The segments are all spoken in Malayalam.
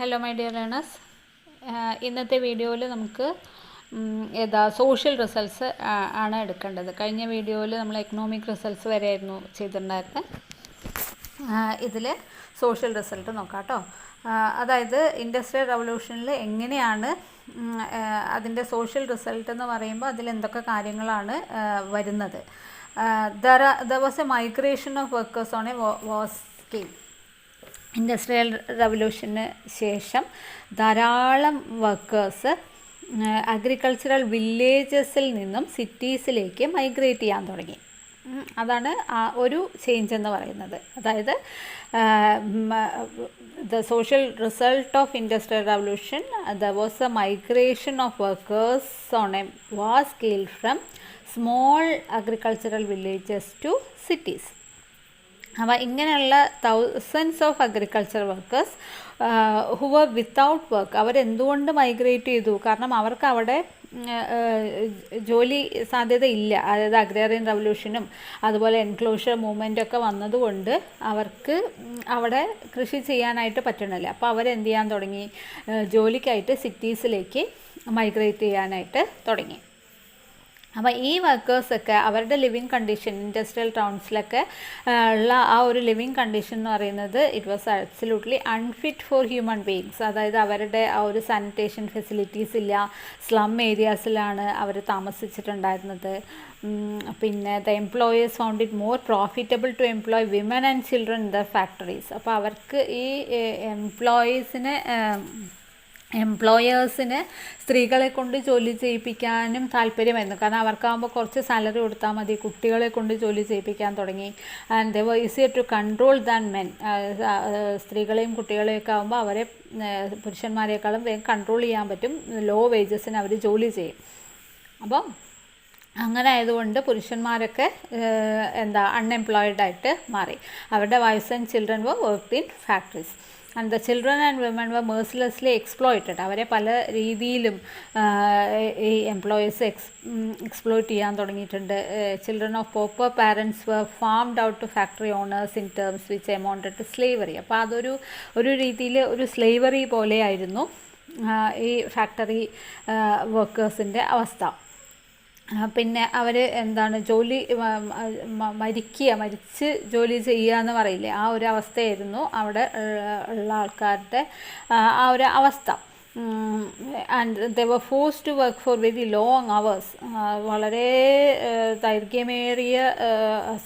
ഹലോ മൈ ഡിയർ ലേണേഴ്സ്, ഇന്നത്തെ വീഡിയോയിൽ നമുക്ക് സോഷ്യൽ റിസൾട്ട്സ് ആണ് എടുക്കേണ്ടത്. കഴിഞ്ഞ വീഡിയോയിൽ നമ്മൾ എക്കണോമിക് റിസൾട്ട്സ് വരെയായിരുന്നു ചെയ്തിട്ടുണ്ടായിരുന്നത്. ഇതിൽ സോഷ്യൽ റിസൾട്ട് നോക്കാം കേട്ടോ. അതായത് ഇൻഡസ്ട്രിയൽ റവല്യൂഷനിൽ എങ്ങനെയാണ് അതിൻ്റെ സോഷ്യൽ റിസൾട്ട് എന്ന് പറയുമ്പോൾ അതിൽ എന്തൊക്കെ കാര്യങ്ങളാണ് വരുന്നത്. There was a migration of workers on a vast scale. Industrial റവല്യൂഷന് ശേഷം ധാരാളം വർക്കേഴ്സ് അഗ്രികൾച്ചറൽ വില്ലേജസിൽ നിന്നും സിറ്റീസിലേക്ക് മൈഗ്രേറ്റ് ചെയ്യാൻ തുടങ്ങി. അതാണ് ഒരു ചേഞ്ച് എന്ന് പറയുന്നത്. അതായത് the social result of industrial revolution there was a migration of workers on a vast scale from small agricultural villages to cities. അപ്പോൾ ഇങ്ങനെയുള്ള thousands of agriculture workers who were without work, അവരെന്തുകൊണ്ട് മൈഗ്രേറ്റ് ചെയ്തു? കാരണം അവർക്ക് അവിടെ ജോലി സാധ്യത ഇല്ല. അതായത് അഗ്രേറിയൻ റവല്യൂഷനും അതുപോലെ എൻക്ലോഷർ മൂവ്മെൻറ്റൊക്കെ വന്നതുകൊണ്ട് അവർക്ക് അവിടെ കൃഷി ചെയ്യാനായിട്ട് പറ്റണില്ല. അപ്പോൾ അവരെന്ത് ചെയ്യാൻ തുടങ്ങി? ജോലിക്കായിട്ട് സിറ്റീസിലേക്ക് മൈഗ്രേറ്റ് ചെയ്യാനായിട്ട് തുടങ്ങി. അപ്പോൾ ഈ വർക്കേഴ്സൊക്കെ അവരുടെ ലിവിങ് കണ്ടീഷൻ ഇൻഡസ്ട്രിയൽ ടൗൺസിലൊക്കെ ഉള്ള ആ ഒരു ലിവിങ് കണ്ടീഷൻ എന്ന് പറയുന്നത് it was absolutely unfit for human beings. അതായത് അവരുടെ ആ ഒരു സാനിറ്റേഷൻ ഫെസിലിറ്റീസ് ഇല്ല. സ്ലം ഏരിയാസിലാണ് അവർ താമസിച്ചിട്ടുണ്ടായിരുന്നത്. പിന്നെ the employers found it more profitable to employ women and children in the factories. അപ്പോൾ അവർക്ക് ഈ എംപ്ലോയേഴ്സിന് സ്ത്രീകളെ കൊണ്ട് ജോലി ചെയ്യിപ്പിക്കാനും താല്പര്യമായിരുന്നു. കാരണം അവർക്കാകുമ്പോൾ കുറച്ച് സാലറി കൊടുത്താൽ മതി. കുട്ടികളെ കൊണ്ട് ജോലി ചെയ്യിപ്പിക്കാൻ തുടങ്ങി. And they were easier to control than men. സ്ത്രീകളെയും കുട്ടികളെയൊക്കെ ആകുമ്പോൾ അവരെ പുരുഷന്മാരെക്കാളും വേഗം കൺട്രോൾ ചെയ്യാൻ പറ്റും. ലോ വേജസിന് അവർ ജോലി ചെയ്യും. അപ്പം അങ്ങനെ ആയതുകൊണ്ട് പുരുഷന്മാരൊക്കെ അൺഎംപ്ലോയിഡായിട്ട് മാറി. അവരുടെ wifes and children were worked in factories. And the children and women were mercilessly exploited. അവരെ പല രീതിയിലും ഈ എംപ്ലോയീസ് എക്സ്പ്ലോയിറ്റ് ചെയ്യാൻ തുടങ്ങിയിട്ടുണ്ട്. Children of pauper parents were farmed out to factory owners in terms which amounted to slavery. അപ്പോൾ അതൊരു രീതിയിൽ ഒരു സ്ലേവറി പോലെയായിരുന്നു ഈ ഫാക്ടറി വർക്കേഴ്സിൻ്റെ അവസ്ഥ. പിന്നെ അവർ ജോലി മരിച്ച് ജോലി ചെയ്യുക എന്ന് പറയില്ലേ, ആ ഒരു അവസ്ഥയായിരുന്നു അവിടെ ഉള്ള ആൾക്കാരുടെ ആ ഒരു അവസ്ഥ. And they were forced to work for very long hours. വളരെ ദൈർഘ്യമേറിയ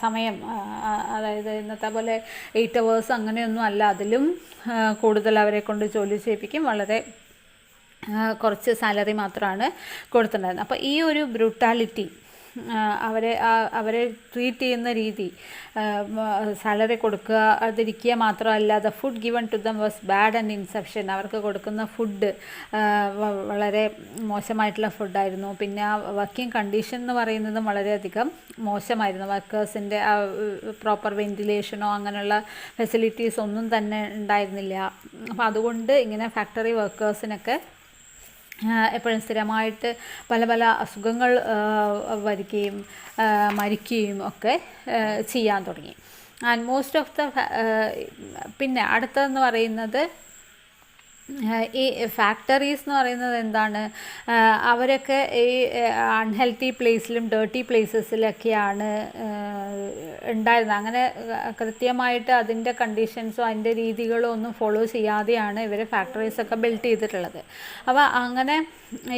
സമയം, അതായത് ഇന്നത്തെ പോലെ 8 hours അങ്ങനെയൊന്നും അല്ല, അതിലും കൂടുതൽ അവരെ കൊണ്ട് ജോലി ചെയ്യിപ്പിക്കും. വളരെ കുറച്ച് സാലറി മാത്രമാണ് കൊടുത്തിട്ടുണ്ടായിരുന്നത്. അപ്പോൾ ഈ ഒരു ബ്രൂട്ടാലിറ്റി, അവരെ ട്രീറ്റ് ചെയ്യുന്ന രീതി, സാലറി കൊടുക്കുക അതിരിക്കുക മാത്രമല്ല, the food given to them was bad and insufficient. അവർക്ക് കൊടുക്കുന്ന ഫുഡ് വളരെ മോശമായിട്ടുള്ള ഫുഡായിരുന്നു. പിന്നെ ആ വർക്കിംഗ് കണ്ടീഷൻ എന്ന് പറയുന്നതും വളരെയധികം മോശമായിരുന്നു. വർക്കേഴ്സിൻ്റെ പ്രോപ്പർ വെൻറ്റിലേഷനോ അങ്ങനെയുള്ള ഫെസിലിറ്റീസ് ഒന്നും തന്നെ ഉണ്ടായിരുന്നില്ല. അപ്പോൾ അതുകൊണ്ട് ഇങ്ങനെ ഫാക്ടറി വർക്കേഴ്സിനൊക്കെ എപ്പോഴും സ്ഥിരമായിട്ട് പല പല അസുഖങ്ങൾ വരികയും മരിക്കുകയും ഒക്കെ ചെയ്യാൻ തുടങ്ങി. ആൻഡ് മോസ്റ്റ് ഓഫ് ദ പിന്നെ അടുത്തതെന്ന് പറയുന്നത് ഈ ഫാക്ടറീസ് എന്ന് പറയുന്നത് എന്താണ്? അവരൊക്കെ ഈ അൺഹെൽത്തി പ്ലേസിലും ഡേർട്ടി പ്ലേസസിലൊക്കെയാണ് ഉണ്ടായിരുന്നത്. അങ്ങനെ കൃത്യമായിട്ട് അതിൻ്റെ കണ്ടീഷൻസോ അതിൻ്റെ രീതികളോ ഒന്നും ഫോളോ ചെയ്യാതെയാണ് ഇവർ ഫാക്ടറീസൊക്കെ ബിൽഡ് ചെയ്തിട്ടുള്ളത്. അപ്പോൾ അങ്ങനെ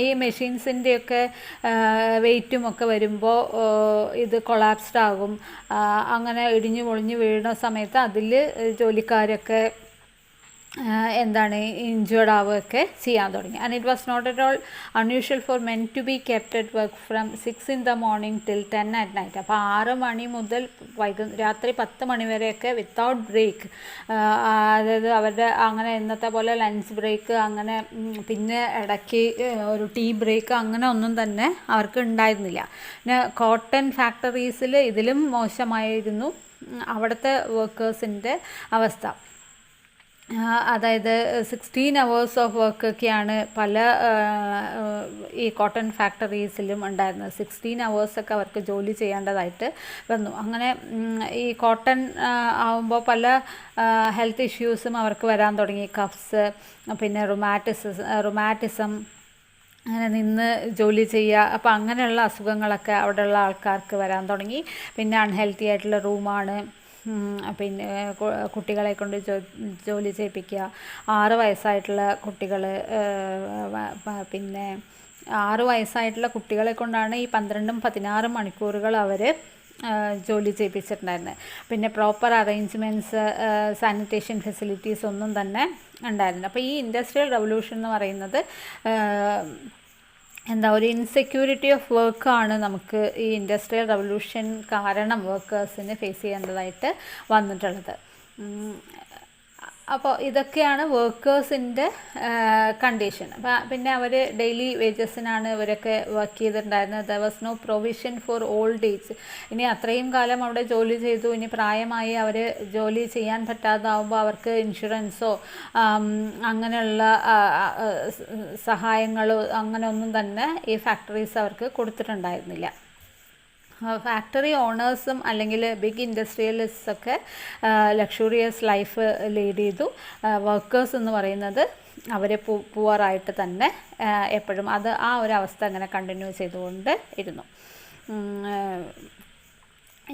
ഈ മെഷീൻസിൻ്റെയൊക്കെ വെയിറ്റും ഒക്കെ വരുമ്പോൾ ഇത് കൊളാപ്സ്ഡ് ആകും. അങ്ങനെ ഇടിഞ്ഞു പൊളിഞ്ഞു വീഴുന്ന സമയത്ത് അതിൽ ജോലിക്കാരൊക്കെ ഇഞ്ചേർഡ് ആവുകയൊക്കെ ചെയ്യാൻ തുടങ്ങി. And it was not at all unusual for men to be kept at work from 6 in the morning till 10 at night. അപ്പോൾ 6 മണി മുതൽ രാത്രി 10 മണി വരെയൊക്കെ വിത്തൗട്ട് ബ്രേക്ക്. അതായത് അവരുടെ അങ്ങനെ ഇന്നത്തെ പോലെ ലഞ്ച് ബ്രേക്ക് അങ്ങനെ പിന്നെ ഇടയ്ക്ക് ഒരു ടീ ബ്രേക്ക് അങ്ങനെ ഒന്നും തന്നെ അവർക്ക് ഉണ്ടായിരുന്നില്ല. പിന്നെ കോട്ടൺ ഫാക്ടറീസിൽ ഇതിലും മോശമായിരുന്നു അവിടുത്തെ വർക്കേഴ്സിൻ്റെ അവസ്ഥ. അതായത് 16 hours ഓഫ് വർക്കൊക്കെയാണ് പല ഈ കോട്ടൺ ഫാക്ടറീസിലും ഉണ്ടായിരുന്നത്. 16 hours അവർക്ക് ജോലി ചെയ്യേണ്ടതായിട്ട് വന്നു. അങ്ങനെ ഈ കോട്ടൺ ആവുമ്പോൾ പല ഹെൽത്ത് ഇഷ്യൂസും അവർക്ക് വരാൻ തുടങ്ങി. കഫ്സ്, പിന്നെ റുമാറ്റിസം, അങ്ങനെ നിന്ന് ജോലി ചെയ്യുക. അപ്പോൾ അങ്ങനെയുള്ള അസുഖങ്ങളൊക്കെ അവിടെയുള്ള ആൾക്കാർക്ക് വരാൻ തുടങ്ങി. പിന്നെ അൺഹെൽത്തി ആയിട്ടുള്ള റൂമാണ്, പിന്നെ കുട്ടികളെ കൊണ്ട് ജോലി ചെയ്യിപ്പിക്കുക. 6 വയസ്സായിട്ടുള്ള കുട്ടികൾ, പിന്നെ 6 വയസ്സായിട്ടുള്ള കുട്ടികളെ കൊണ്ടാണ് ഈ 12-16 മണിക്കൂറുകൾ അവർ ജോലി ചെയ്യിപ്പിച്ചിട്ടുണ്ടായിരുന്നത്. പിന്നെ പ്രോപ്പർ അറേഞ്ച്മെൻറ്റ്സ്, സാനിറ്റേഷൻ ഫെസിലിറ്റീസ് ഒന്നും തന്നെ ഉണ്ടായിരുന്നില്ല. അപ്പോൾ ഈ ഇൻഡസ്ട്രിയൽ റവല്യൂഷൻ എന്ന് പറയുന്നത് ഒരു ഇൻസെക്യൂരിറ്റി ഓഫ് വർക്കാണ് നമുക്ക് ഈ ഇൻഡസ്ട്രിയൽ റവല്യൂഷൻ കാരണം വർക്കേഴ്സിന് ഫേസ് ചെയ്യേണ്ടതായിട്ട് വന്നിട്ടുള്ളത്. അപ്പോൾ ഇതൊക്കെയാണ് വർക്കേഴ്സിൻ്റെ കണ്ടീഷൻ. പിന്നെ അവർ ഡെയിലി വേജസിനാണ് ഇവരൊക്കെ വർക്ക് ചെയ്തിട്ടുണ്ടായിരുന്നത്. There was no provision for old age. ഇനി അത്രയും കാലം അവിടെ ജോലി ചെയ്തു, ഇനി പ്രായമായി അവർ ജോലി ചെയ്യാൻ പറ്റാതാവുമ്പോൾ അവർക്ക് ഇൻഷുറൻസോ അങ്ങനെയുള്ള സഹായങ്ങളോ അങ്ങനെയൊന്നും തന്നെ ഈ ഫാക്ടറീസ് അവർക്ക് കൊടുത്തിട്ടുണ്ടായിരുന്നില്ല. ഫാക്ടറി ഓണേഴ്സും അല്ലെങ്കിൽ ബിഗ് ഇൻഡസ്ട്രിയലിസ്റ്റൊക്കെ ലക്ഷൂറിയസ് ലൈഫ് ലീഡ് ചെയ്തു. വർക്കേഴ്സ് എന്ന് പറയുന്നത് അവർ പുവറായിട്ട് തന്നെ എപ്പോഴും ആ ഒരു അവസ്ഥ അങ്ങനെ കണ്ടിന്യൂ ചെയ്തുകൊണ്ട് ഇരുന്നു.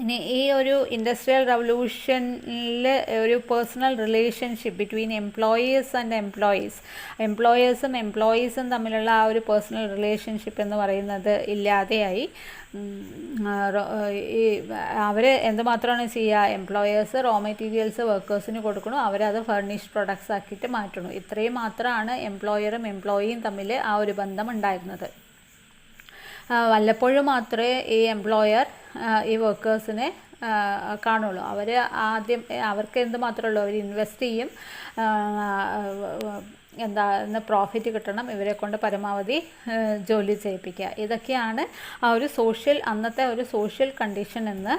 ഇനി ഈ ഒരു ഇൻഡസ്ട്രിയൽ റവല്യൂഷനിൽ ഒരു personal relationship between employees and എംപ്ലോയേഴ്സും എംപ്ലോയീസും തമ്മിലുള്ള ആ ഒരു പേഴ്സണൽ റിലേഷൻഷിപ്പ് എന്ന് പറയുന്നത് ഇല്ലാതെയായി. ഈ അവർ എന്തുമാത്രമാണ് ചെയ്യുക, എംപ്ലോയേഴ്സ് റോ മെറ്റീരിയൽസ് വർക്കേഴ്സിന് കൊടുക്കണം, അവരത് ഫർണിഷ്ഡ് പ്രൊഡക്ട്സ് ആക്കിയിട്ട് മാറ്റണം. ഇത്രയും മാത്രമാണ് എംപ്ലോയറും എംപ്ലോയിയും തമ്മിൽ ആ ഒരു ബന്ധം ഉണ്ടായിരുന്നത്. വല്ലപ്പോഴും മാത്രമേ ഈ എംപ്ലോയർ ഈ വർക്കേഴ്സിനെ കാണുള്ളൂ. അവർ ആദ്യം അവർക്ക് എന്ത് മാത്രമേ ഉള്ളൂ, അവർ ഇൻവെസ്റ്റ് ചെയ്യും, പ്രോഫിറ്റ് കിട്ടണം, ഇവരെ കൊണ്ട് പരമാവധി ജോലി ചെയ്യിപ്പിക്കുക. ഇതൊക്കെയാണ് ആ ഒരു അന്നത്തെ ഒരു സോഷ്യൽ കണ്ടീഷൻ എന്ന്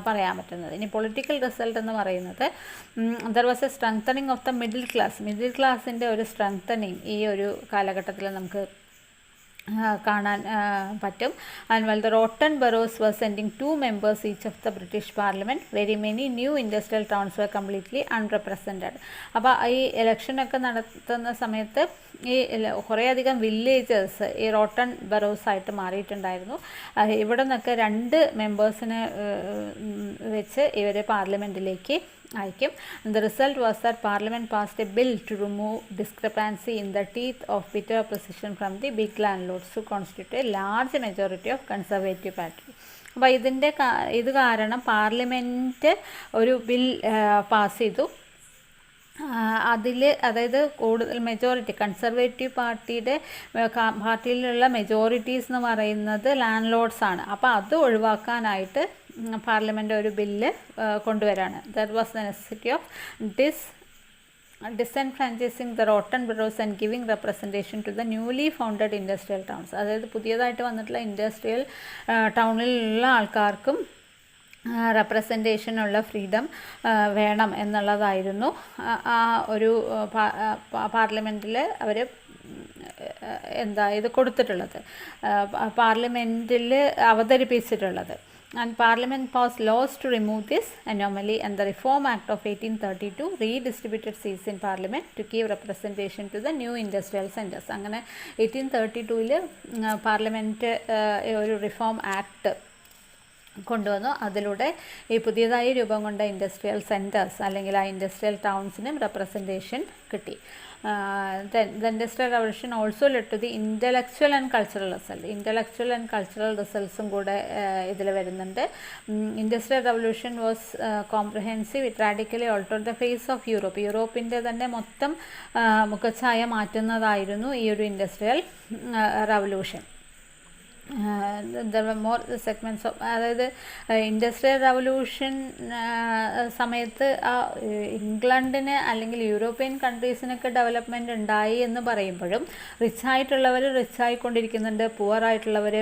പറയാൻ പറ്റുന്നത്. ഇനി പൊളിറ്റിക്കൽ റിസൾട്ട് എന്ന് പറയുന്നത് there was a strengthening of the middle ക്ലാസിൻ്റെ ഒരു സ്ട്രെങ്തനിങ് ഈ ഒരു കാലഘട്ടത്തിൽ നമുക്ക് കാണാൻ പറ്റും. And well the rotten boroughs were sending 2 members each of the British Parliament. Very many new industrial towns were completely unrepresented. അപ്പോൾ ഈ ഇലക്ഷനൊക്കെ നടത്തുന്ന സമയത്ത് ഈ കുറേയധികം വില്ലേജസ് ഈ റോട്ടൺ ബറോസ് ആയിട്ട് മാറിയിട്ടുണ്ടായിരുന്നു. ഇവിടെ നിന്നൊക്കെ 2 മെമ്പേഴ്സിനെ വെച്ച് ഇവർ പാർലമെൻറ്റിലേക്ക് അയക്കും. The result was that Parliament passed a bill to remove discrepancy in the teeth of bitter opposition from the big landlords who constitute a large majority of Conservative Party. അപ്പോൾ ഇത് കാരണം പാർലമെൻറ്റ് ഒരു ബിൽ പാസ് ചെയ്തു. അതായത് കൂടുതൽ മെജോറിറ്റി കൺസർവേറ്റീവ് പാർട്ടിയിലുള്ള മെജോറിറ്റീസ് എന്ന് പറയുന്നത് ലാൻഡ് ലോഡ്സാണ്. അപ്പോൾ അത് ഒഴിവാക്കാനായിട്ട് പാർലമെൻറ്റ് ഒരു ബില്ല് കൊണ്ടുവരാണ്. There was the necessity of disenfranchising the rotten boroughs and giving representation to the newly founded industrial towns. അതായത് പുതിയതായിട്ട് വന്നിട്ടുള്ള ഇൻഡസ്ട്രിയൽ ടൗണിലുള്ള ആൾക്കാർക്കും റെപ്രസെൻറ്റേഷനുള്ള ഫ്രീഡം വേണം എന്നുള്ളതായിരുന്നു ആ ഒരു പാർലമെൻറ്റിൽ അവർ ഇത് കൊടുത്തിട്ടുള്ളത്, പാർലമെൻറ്റിൽ അവതരിപ്പിച്ചിട്ടുള്ളത്. And Parliament passed laws to remove this anomaly, and the Reform Act of 1832 redistributed seats in Parliament to give representation to the new industrial centers. അങ്ങനെ 1832 പാർലമെൻറ്റ് ഒരു റിഫോം ആക്ട് കൊണ്ടുവന്നു. അതിലൂടെ ഈ പുതിയതായി രൂപം കൊണ്ട ഇൻഡസ്ട്രിയൽ സെൻറ്റേഴ്സ് അല്ലെങ്കിൽ ആ ഇൻഡസ്ട്രിയൽ ടൗൺസിനും റെപ്രസെൻറ്റേഷൻ കിട്ടി. The Industrial Revolution also led to the intellectual and cultural result. Intellectual and cultural resultsum കൂടെ ഇതിൽ വരുന്നുണ്ട്. Industrial Revolution was comprehensive. It radically altered the face of Europe. യൂറോപ്പിൻ്റെ തന്നെ മൊത്തം മുഖച്ഛായ മാറ്റുന്നതായിരുന്നു ഈ ഒരു industrial revolution. There were more segments of, അതായത് ഇൻഡസ്ട്രിയൽ റവല്യൂഷൻ സമയത്ത് ഇംഗ്ലണ്ടിന് അല്ലെങ്കിൽ യൂറോപ്യൻ കൺട്രീസിനൊക്കെ ഡെവലപ്മെൻറ്റ് ഉണ്ടായി എന്ന് പറയുമ്പോഴും റിച്ചായിട്ടുള്ളവർ റിച്ചായിക്കൊണ്ടിരിക്കുന്നുണ്ട്, പുവറായിട്ടുള്ളവർ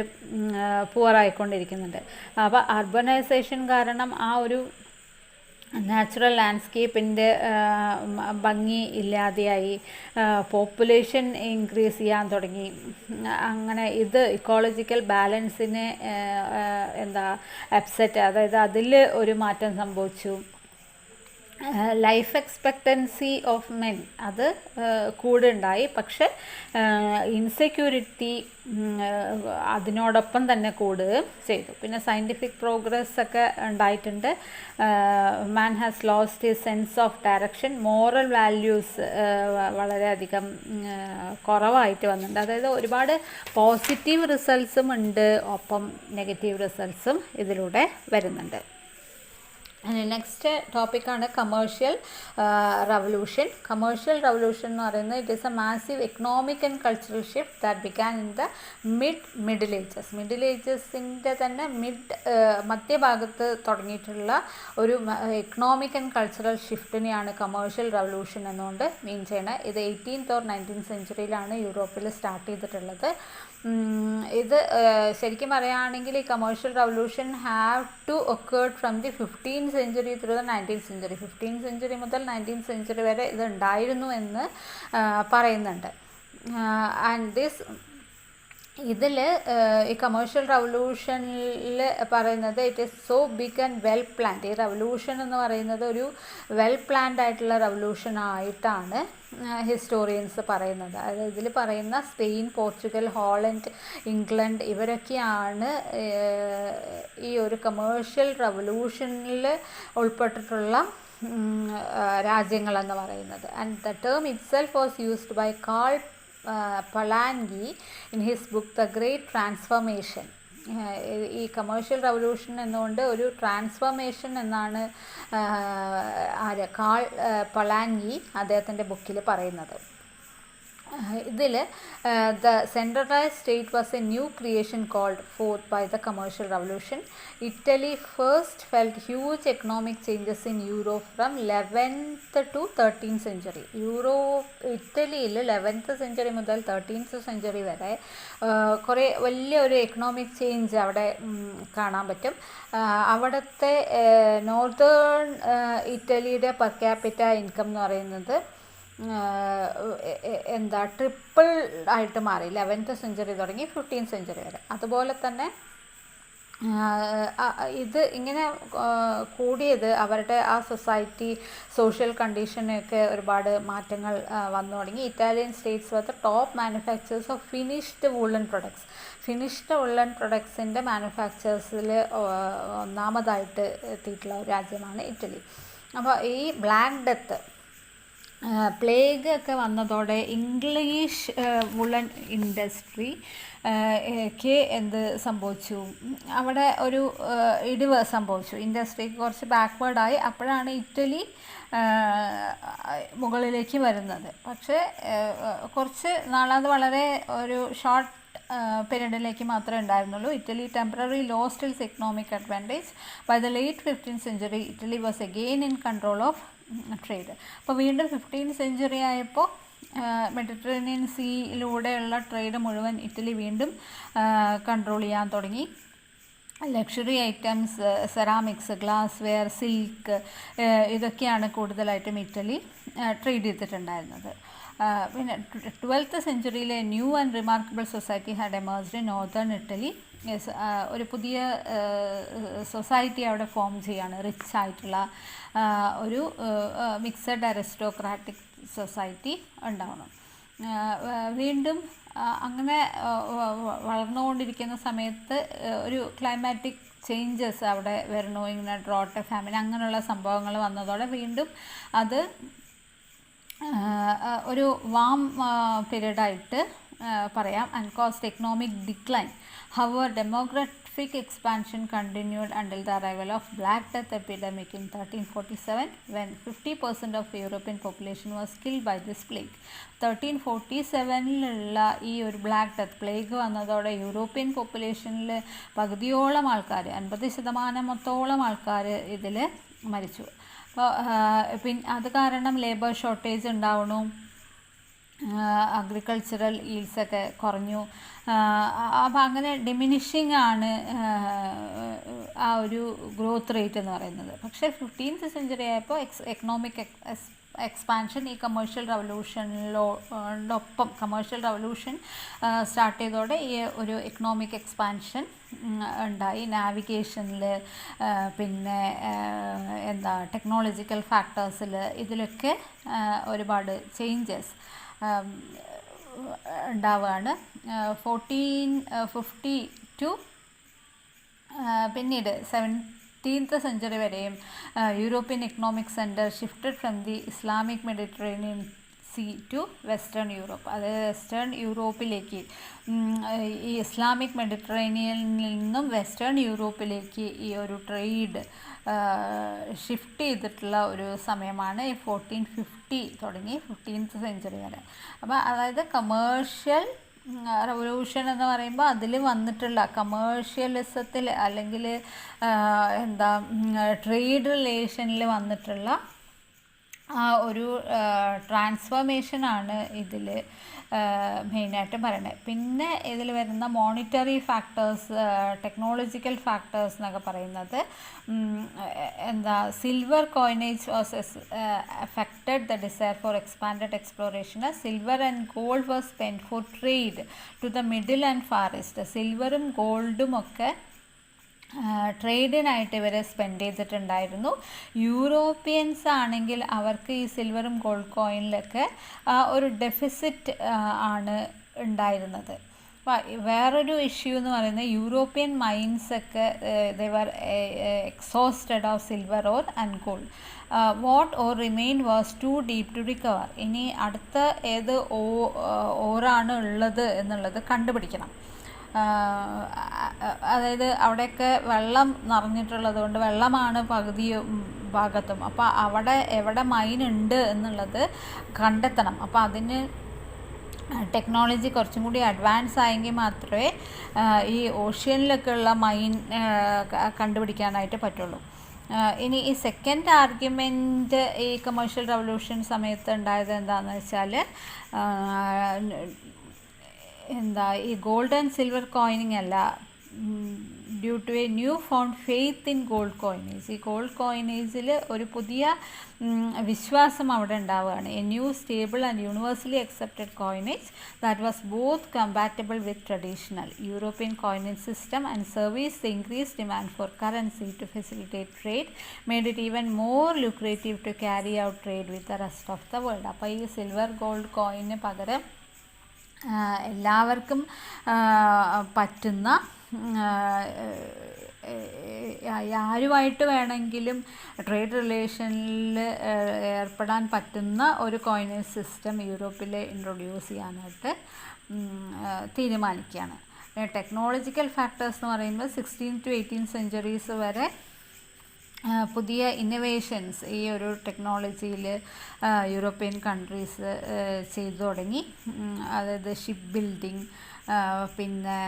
പുവറായിക്കൊണ്ടിരിക്കുന്നുണ്ട്. അപ്പോൾ അർബനൈസേഷൻ കാരണം ആ ഒരു നാച്ചുറൽ ലാൻഡ്സ്കേപ്പിൻ്റെ ഭംഗി ഇല്ലാതെയായി, പോപ്പുലേഷൻ ഇൻക്രീസ് ചെയ്യാൻ തുടങ്ങി. അങ്ങനെ ഇത് ഇക്കോളജിക്കൽ ബാലൻസിനെ അപ്സെറ്റ്, അതായത് അതിൽ ഒരു മാറ്റം സംഭവിച്ചു. ലൈഫ് എക്സ്പെക്റ്റൻസി ഓഫ് മെൻ അത് കൂടുണ്ടായി, പക്ഷെ ഇൻസെക്യൂരിറ്റി അതിനോടൊപ്പം തന്നെ കൂടുകയും ചെയ്തു. പിന്നെ സയൻറ്റിഫിക് പ്രോഗ്രസ് ഒക്കെ ഉണ്ടായിട്ടുണ്ട്. Man has lost his sense of direction, moral values വളരെയധികം കുറവായിട്ട് വന്നിട്ടുണ്ട്. അതായത് ഒരുപാട് പോസിറ്റീവ് റിസൾട്ട്സും ഉണ്ട്, ഒപ്പം നെഗറ്റീവ് റിസൾട്ട്സും ഇതിലൂടെ വരുന്നുണ്ട്. നെക്സ്റ്റ് ടോപ്പിക്കാണ് കമേഴ്ഷ്യൽ റവല്യൂഷൻ. കമേഴ്ഷ്യൽ റവല്യൂഷൻ എന്ന് പറയുന്നത് it is a massive economic and cultural shift that began in the middle ages. Middle ഏജസിൻ്റെ തന്നെ മധ്യഭാഗത്ത് തുടങ്ങിയിട്ടുള്ള ഒരു എക്കണോമിക് ആൻഡ് കൾച്ചറൽ ഷിഫ്റ്റിനെയാണ് കമേഴ്ഷ്യൽ റവല്യൂഷൻ എന്നുകൊണ്ട് മീൻ ചെയ്യണത്. ഇത് 18th or 19th സെഞ്ച്വറിയിലാണ് യൂറോപ്പിൽ സ്റ്റാർട്ട് ചെയ്തിട്ടുള്ളത്. ഇത് ശരിക്കും പറയുകയാണെങ്കിൽ ഈ commercial revolution have to occurred from the 15th century through the 19th century. 15th century മുതൽ 19th സെഞ്ച്വറി വരെ ഇത് ഉണ്ടായിരുന്നു എന്ന് പറയുന്നുണ്ട്. ആൻഡ് ഇതിൽ ഈ കമേഴ്ഷ്യൽ റവല്യൂഷനിൽ പറയുന്നത് it is so big and well planned. ഈ റവല്യൂഷൻ എന്ന് പറയുന്നത് ഒരു വെൽ പ്ലാൻഡ് ആയിട്ടുള്ള റവല്യൂഷൻ ആയിട്ടാണ് ഹിസ്റ്റോറിയൻസ് പറയുന്നത്. അതായത് ഇതിൽ പറയുന്ന സ്പെയിൻ, പോർച്ചുഗൽ, ഹോളണ്ട്, ഇംഗ്ലണ്ട് ഇവരൊക്കെയാണ് ഈ ഒരു കമേഴ്ഷ്യൽ റവല്യൂഷനിൽ ഉൾപ്പെട്ടിട്ടുള്ള രാജ്യങ്ങളെന്ന് പറയുന്നത്. And the term itself was used by Karl Polanyi in his book The Great Transformation. ഈ കമേഴ്ഷ്യൽ റവല്യൂഷൻ എന്നുകൊണ്ട് ഒരു ട്രാൻസ്ഫോർമേഷൻ എന്നാണ് കാൾ പൊലാൻയി അദ്ദേഹത്തിൻ്റെ ബുക്കിൽ പറയുന്നത്. ഇതിൽ the centralised state was a new creation called forth by the commercial revolution. Italy first felt huge economic changes in Europe from 11th to 13th century. ഇറ്റലിയിൽ 11th സെഞ്ച്വറി മുതൽ 13th സെഞ്ച്വറി വരെ കുറേ വലിയൊരു എക്കണോമിക് ചേഞ്ച് അവിടെ കാണാൻ പറ്റും. അവിടുത്തെ നോർത്തേൺ ഇറ്റലിയുടെ പെർ ക്യാപിറ്റ ഇൻകം എന്ന് പറയുന്നത് ട്രിപ്പിൾ ആയിട്ട് മാറി 11th സെഞ്ച്വറി തുടങ്ങി 15th സെഞ്ച്വറി വരെ. അതുപോലെ തന്നെ ഇത് ഇങ്ങനെ കൂടിയത് അവരുടെ ആ സൊസൈറ്റി സോഷ്യൽ കണ്ടീഷനൊക്കെ ഒരുപാട് മാറ്റങ്ങൾ വന്നു തുടങ്ങി. Italian states were the top manufacturers of finished woollen products. Finished woollen പ്രൊഡക്ട്സിൻ്റെ മാനുഫാക്ചേഴ്സിൽ ഒന്നാമതായിട്ട് എത്തിയിട്ടുള്ള ഒരു രാജ്യമാണ് ഇറ്റലി. അപ്പോൾ ഈ ബ്ലാക്ക് ഡെത്ത്, പ്ലേഗ് ഒക്കെ വന്നതോടെ ഇംഗ്ലീഷ് വുളൻ ഇൻഡസ്ട്രി എന്ത് സംഭവിച്ചു, അവിടെ ഒരു ഇടിവ് സംഭവിച്ചു. ഇൻഡസ്ട്രി കുറച്ച് ബാക്ക്വേർഡായി. അപ്പോഴാണ് ഇറ്റലി മുകളിലേക്ക് വരുന്നത്. പക്ഷേ കുറച്ച് നാളത് വളരെ ഒരു ഷോർട്ട് പീരീഡിലേക്ക് മാത്രമേ ഉണ്ടായിരുന്നുള്ളൂ. Italy temporary lost its economic advantage. By the late 15th century Italy was again in control of trade. അപ്പോൾ വീണ്ടും 15th സെഞ്ച്വറി ആയപ്പോൾ മെഡിറ്ററേനിയൻ സീയിലൂടെയുള്ള ട്രേഡ് മുഴുവൻ ഇറ്റലി വീണ്ടും കൺട്രോൾ ചെയ്യാൻ തുടങ്ങി. Luxury items, ceramics, glassware, silk ഇതൊക്കെയാണ് കൂടുതലായിട്ടും ഇറ്റലി ട്രേഡ് ചെയ്തിട്ടുണ്ടായിരുന്നത്. പിന്നെ 12th സെഞ്ച്വറിയിലെ new and remarkable society had emerged in northern Italy. ഒരു പുതിയ സൊസൈറ്റി അവിടെ ഫോം ചെയ്യാണ്. റിച്ച് ആയിട്ടുള്ള ഒരു മിക്സഡ് അരിസ്റ്റോക്രാറ്റിക് സൊസൈറ്റി ഉണ്ടാവണം. വീണ്ടും അങ്ങനെ വളർന്നുകൊണ്ടിരിക്കുന്ന സമയത്ത് ഒരു ക്ലൈമാറ്റിക് ചേഞ്ചസ് അവിടെ വരുന്നു. ഇങ്ങനെ ഡ്രോട്ട്, ഫാമിൻ അങ്ങനെയുള്ള സംഭവങ്ങൾ വന്നതോടെ വീണ്ടും അത് ഒരു വാം പീരീഡായിട്ട് പറയാം. And cost economic decline. However, demographic expansion continued until the arrival of Black Death epidemic in 1347, when 50% of European population was killed by this plague. 1347 ഈ ഒരു ബ്ലാക്ക് ഡെത്ത് പ്ലേഗ് വന്നതോടെ യൂറോപ്യൻ പോപ്പുലേഷനിൽ പകുതിയോളം ആൾക്കാർ, 50% ആൾക്കാർ ഇതിൽ മരിച്ചു. അപ്പോൾ പിന്നെ അത് കാരണം ലേബർ ഷോർട്ടേജ് ഉണ്ടാവണു. അഗ്രികൾച്ചറൽ ഈൽഡ്സൊക്കെ കുറഞ്ഞു. അപ്പോൾ അങ്ങനെ ഡിമിനിഷിങ് ആണ് ആ ഒരു ഗ്രോത്ത് റേറ്റ് എന്ന് പറയുന്നത്. പക്ഷേ 15th സെഞ്ച്വറി ആയപ്പോൾ എക്കണോമിക് എക്സ്പാൻഷൻ ഈ കമേഴ്ഷ്യൽ റവല്യൂഷനിലോടൊപ്പം കമേഴ്ഷ്യൽ റവല്യൂഷൻ സ്റ്റാർട്ട് ചെയ്തതോടെ ഈ ഒരു എക്കണോമിക് എക്സ്പാൻഷൻ ഉണ്ടായി. നാവിഗേഷനിൽ, പിന്നെ ടെക്നോളജിക്കൽ ഫാക്ടേഴ്സിൽ, ഇതിലൊക്കെ ഒരുപാട് ചേഞ്ചസ് ഉണ്ടാവുകയാണ്. 1452 പിന്നീട് 17th സെഞ്ച്വറി വരെയും European economic centre shifted from the Islamic Mediterranean sea to western Europe. അത് വെസ്റ്റേൺ യൂറോപ്പിലേക്ക്, ഈ ഇസ്ലാമിക് മെഡിറ്ററേനിയനിൽ നിന്നും വെസ്റ്റേൺ യൂറോപ്പിലേക്ക് ഈ ഒരു ട്രേഡ് ഷിഫ്റ്റ് ചെയ്തിട്ടുള്ള ഒരു സമയമാണ് ഈ 1450 തുടങ്ങി 15th സെഞ്ച്വറി വരെ. അപ്പോൾ അതായത് കമേഴ്ഷ്യൽ റവല്യൂഷൻ എന്ന് പറയുമ്പോൾ അതിൽ വന്നിട്ടുള്ള കമേഴ്ഷ്യലിസത്തിൽ അല്ലെങ്കിൽ ട്രേഡ് റിലേഷനിൽ വന്നിട്ടുള്ള ആ ഒരു ട്രാൻസ്ഫോർമേഷനാണ് ഇതിൽ മെയിനായിട്ടും പറയുന്നത്. പിന്നെ ഇതിൽ വരുന്ന മോണിറ്ററി ഫാക്ടേഴ്സ്, ടെക്നോളജിക്കൽ ഫാക്ടേഴ്സ് എന്നൊക്കെ പറയുന്നത് silver coinage was affected the desire for expanded exploration. Silver and gold was spent for trade to the middle and far east. സിൽവറും ഗോൾഡും ഒക്കെ ട്രേഡിനായിട്ട് ഇവരെ സ്പെൻഡ് ചെയ്തിട്ടുണ്ടായിരുന്നു. യൂറോപ്യൻസ് ആണെങ്കിൽ അവർക്ക് ഈ സിൽവറും ഗോൾഡ് കോയിനിലൊക്കെ ഒരു ഡെഫിസിറ്റ് ആണ് ഉണ്ടായിരുന്നത്. വേറൊരു ഇഷ്യൂ എന്ന് പറയുന്നത് യൂറോപ്യൻ മൈൻസൊക്കെ they were exhausted of silver ore and gold. What ore remain was too deep to recover. ഇനി അടുത്ത ഏത് ഓറാണ് ഉള്ളത് എന്നുള്ളത് കണ്ടുപിടിക്കണം. അതായത് അവിടെയൊക്കെ വെള്ളം നിറഞ്ഞിട്ടുള്ളത് കൊണ്ട് വെള്ളമാണ് പകുതി ഭാഗത്തും. അപ്പോൾ അവിടെ എവിടെ മൈൻ ഉണ്ട് എന്നുള്ളത് കണ്ടെത്തണം. അപ്പോൾ അതിന് ടെക്നോളജി കുറച്ചും കൂടി അഡ്വാൻസ് ആയെങ്കിൽ മാത്രമേ ഈ ഓഷ്യനിലൊക്കെ ഉള്ള മൈൻ കണ്ടുപിടിക്കാനായിട്ട് പറ്റുള്ളൂ. ഇനി ഈ സെക്കൻഡ് ആർഗ്യുമെൻറ്റ് ഈ കമേഴ്ഷ്യൽ റവല്യൂഷൻ സമയത്ത് ഉണ്ടായത് എന്താണെന്ന് വെച്ചാൽ ഈ ഗോൾഡ് ആൻഡ് സിൽവർ കോയിനിങ് അല്ല, due to a new found faith in gold coinage. ഈ ഗോൾഡ് കോയിനേജിൽ ഒരു പുതിയ വിശ്വാസം അവിടെ ഉണ്ടാവുകയാണ്. A new stable and universally accepted coinage that was both compatible with traditional European coinage system and service the increase demand for currency to facilitate trade made it even more lucrative to carry out trade with the rest of the world. അപ്പോൾ ഈ സിൽവർ ഗോൾഡ് കോയിന് പകരം എല്ലാവർക്കും പറ്റുന്ന, ആരുമായിട്ട് വേണമെങ്കിലും ട്രേഡ് റിലേഷനിൽ ഏർപ്പെടാൻ പറ്റുന്ന ഒരു കോയിനേജ് സിസ്റ്റം യൂറോപ്പിൽ ഇൻട്രൊഡ്യൂസ് ചെയ്യാനായിട്ട് തീരുമാനിക്കുകയാണ്. ടെക്നോളജിക്കൽ ഫാക്ടേഴ്സ് എന്ന് പറയുമ്പോൾ 16th to 18th സെഞ്ച്വറീസ് വരെ പുതിയ ഇന്നൊവേഷൻസ് ഈ ഒരു ടെക്നോളജിയിൽ യൂറോപ്യൻ കൺട്രീസ് ചെയ്തു തുടങ്ങി. അതായത് ഷിപ്പ് ബിൽഡിങ്, പിന്നെ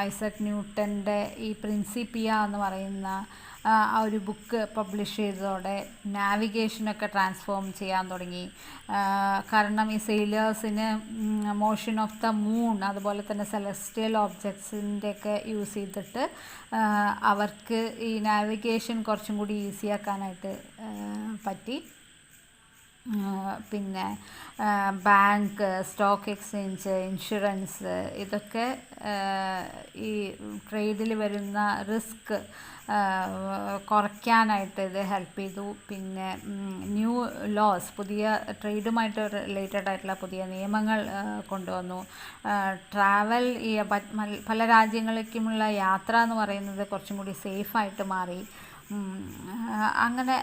ഐസക് ന്യൂട്ടൻ്റെ ഈ പ്രിൻസിപ്പിയ എന്ന് പറയുന്ന ആ ഒരു ബുക്ക് പബ്ലിഷ് ചെയ്തതോടെ നാവിഗേഷനൊക്കെ ട്രാൻസ്ഫോം ചെയ്യാൻ തുടങ്ങി. കാരണം ഈ സെയിലേഴ്സിന് മോഷൻ ഓഫ് ദ മൂൺ അതുപോലെ തന്നെ സെലസ്റ്റിയൽ ഓബ്ജക്ട്സിൻ്റെയൊക്കെ യൂസ് ചെയ്തിട്ട് അവർക്ക് ഈ നാവിഗേഷൻ കുറച്ചും കൂടി ഈസിയാക്കാനായിട്ട് പറ്റി. പിന്നെ ബാങ്ക്, സ്റ്റോക്ക് എക്സ്ചേഞ്ച്, ഇൻഷുറൻസ്, ഇതൊക്കെ ഈ ട്രേഡിൽ വരുന്ന റിസ്ക് കുറയ്ക്കാനായിട്ട് ഇത് ഹെൽപ്പ് ചെയ്തു. പിന്നെ ന്യൂ ലോസ്, പുതിയ ട്രേഡുമായിട്ട് റിലേറ്റഡ് ആയിട്ടുള്ള പുതിയ നിയമങ്ങൾ കൊണ്ടുവന്നു. ട്രാവൽ, ഈ പല രാജ്യങ്ങളിലേക്കുമുള്ള യാത്ര എന്ന് പറയുന്നത് കുറച്ചും കൂടി സേഫായിട്ട് മാറി. അങ്ങനെ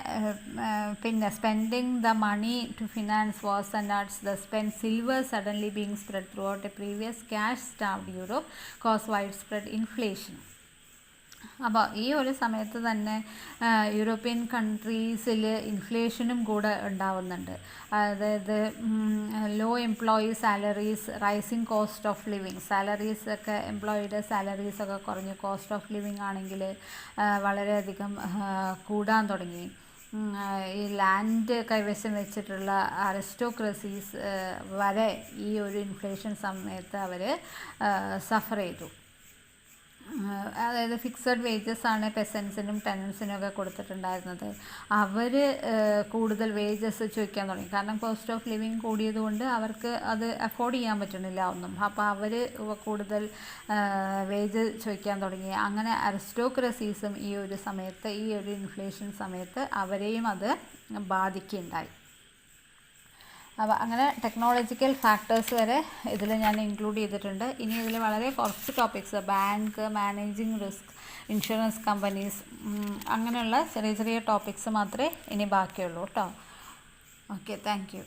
പിന്നെ spending the money to finance wars and arts, the spend silver suddenly being spread throughout a previous cash starved Europe cause widespread inflation. അപ്പോൾ ഈ ഒരു സമയത്ത് തന്നെ യൂറോപ്യൻ കൺട്രീസിൽ ഇൻഫ്ലേഷനും കൂടെ ഉണ്ടാവുന്നുണ്ട്. അതായത് low employee salaries, rising cost of living, സാലറീസൊക്കെ എംപ്ലോയിയുടെ സാലറീസൊക്കെ കുറഞ്ഞ് കോസ്റ്റ് ഓഫ് ലിവിങ് ആണെങ്കിൽ വളരെയധികം കൂടാൻ തുടങ്ങി. ഈ ലാൻഡ് കൈവശം വെച്ചിട്ടുള്ള അരിസ്റ്റോക്രസീസ് വരെ ഈ ഒരു ഇൻഫ്ലേഷൻ സമയത്ത് അവർ സഫർ ചെയ്തു. അതായത് ഫിക്സഡ് വേജസ് ആണ് പെസൻസിനും ടെനൻസിനും ഒക്കെ കൊടുത്തിട്ടുണ്ടായിരുന്നത്. അവർ കൂടുതൽ വേജസ് ചോദിക്കാൻ തുടങ്ങി. കാരണം കോസ്റ്റ് ഓഫ് ലിവിങ് കൂടിയത് കൊണ്ട് അവർക്ക് അത് അഫോർഡ് ചെയ്യാൻ പറ്റണില്ല ഒന്നും. അപ്പോൾ അവർ കൂടുതൽ വേജ് ചോദിക്കാൻ തുടങ്ങി. അങ്ങനെ അരിസ്റ്റോക്രസീസും ഈ ഒരു സമയത്ത്, ഈ ഒരു ഇൻഫ്ലേഷൻ സമയത്ത് അവരെയും അത് ബാധിക്കുകയുണ്ടായി. അപ്പോൾ അങ്ങനെ ടെക്നോളജിക്കൽ ഫാക്ടേഴ്സ് വരെ ഇതിൽ ഞാൻ ഇൻക്ലൂഡ് ചെയ്തിട്ടുണ്ട്. ഇനി ഇതിൽ വളരെ കുറച്ച് topics, bank, managing risk, insurance companies, അങ്ങനെയുള്ള ചെറിയ ചെറിയ ടോപ്പിക്സ് മാത്രമേ ഇനി ബാക്കിയുള്ളൂ കേട്ടോ. Okay, thank you.